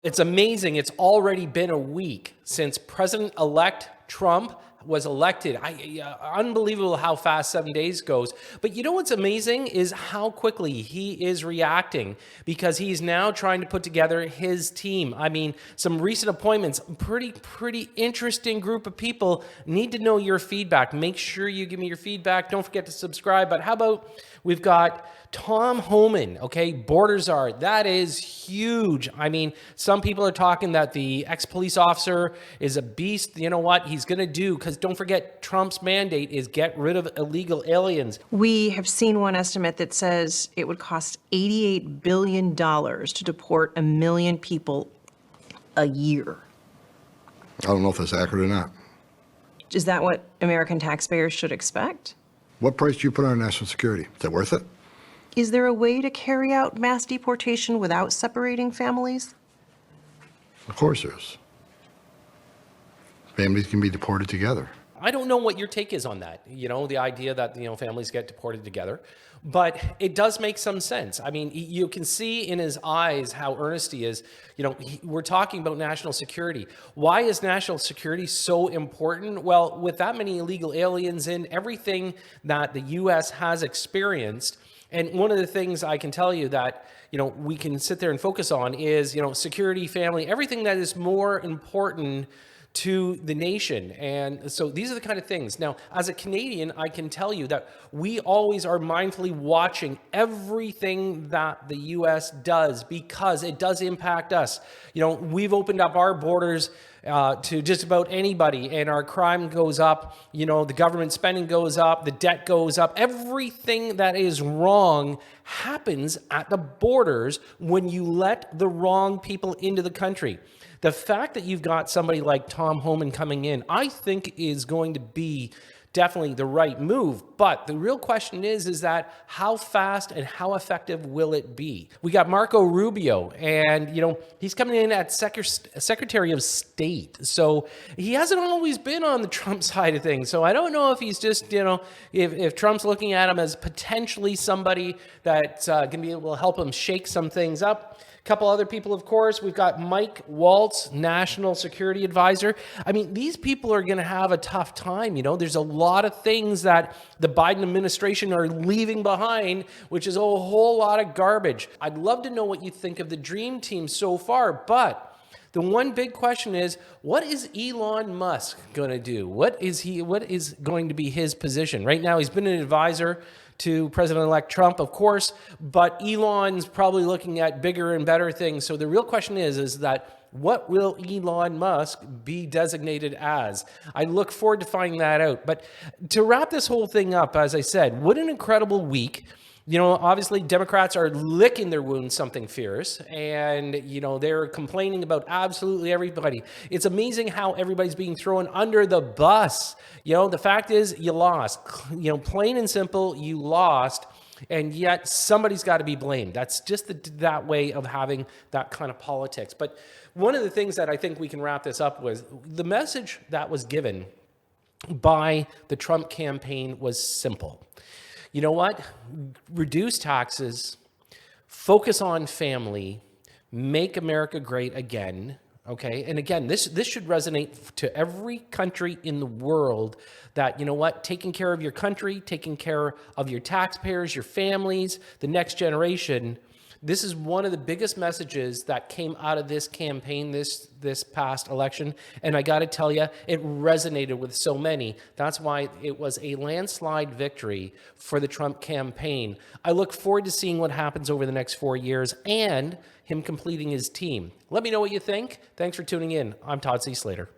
It's amazing. It's already been a week since President-elect Trump was elected. Unbelievable how fast 7 days goes. But you know what's amazing is how quickly he is reacting, because he's now trying to put together his team. I mean, some recent appointments, pretty interesting group of people. Need to know your feedback. Make sure you give me your feedback. Don't forget to subscribe. But how about we've got Tom Homan, okay, Border Czar. That is huge. I mean, some people are talking that the ex-police officer is a beast. You know what he's going to do? Because don't forget, Trump's mandate is get rid of illegal aliens. We have seen one estimate that says it would cost $88 billion to deport 1 million people a year. I don't know if that's accurate or not. Is that what American taxpayers should expect? What price do you put on national security? Is it worth it? Is there a way to carry out mass deportation without separating families? Of course there is. Families can be deported together. I don't know what your take is on that. You know, the idea that, families get deported together, but it does make some sense. I mean, you can see in his eyes how earnest he is. We're talking about national security. Why is national security so important? Well, with that many illegal aliens in, everything that the U.S. has experienced, and one of the things I can tell you that, we can sit there and focus on is, security, family, everything that is more important to the nation. And so these are the kind of things. Now, as a Canadian, I can tell you that we always are mindfully watching everything that the U.S. does, because it does impact us. We've opened up our borders to just about anybody, and our crime goes up, the government spending goes up, the debt goes up. Everything that is wrong happens at the borders when you let the wrong people into the country. The fact that you've got somebody like Tom Homan coming in, I think is going to be definitely the right move. But the real question is that how fast and how effective will it be? We got Marco Rubio, and, he's coming in at Secretary of State. So he hasn't always been on the Trump side of things. So I don't know if he's just, if Trump's looking at him as potentially somebody that's going to be able to help him shake some things up. A couple other people, of course. We've got Mike Waltz, National Security Advisor. I mean, these people are going to have a tough time. There's a lot of things that the Biden administration are leaving behind, which is a whole lot of garbage. I'd love to know what you think of the dream team so far, but the one big question is, what is Elon Musk going to do? What is going to be his position? Right now, he's been an advisor to President-elect Trump, of course, but Elon's probably looking at bigger and better things. So the real question is that what will Elon Musk be designated as? I look forward to finding that out. But to wrap this whole thing up, as I said, what an incredible week. Obviously, Democrats are licking their wounds something fierce, and, they're complaining about absolutely everybody. It's amazing how everybody's being thrown under the bus. The fact is you lost. Plain and simple, you lost, and yet somebody's got to be blamed. That's just that way of having that kind of politics. But one of the things that I think we can wrap this up with, the message that was given by the Trump campaign was simple. You know what? Reduce taxes, focus on family, make America great again, okay? And again, this should resonate to every country in the world that, taking care of your country, taking care of your taxpayers, your families, the next generation. This is one of the biggest messages that came out of this campaign this past election. And I got to tell you, it resonated with so many. That's why it was a landslide victory for the Trump campaign. I look forward to seeing what happens over the next 4 years and him completing his team. Let me know what you think. Thanks for tuning in. I'm Todd C. Slater.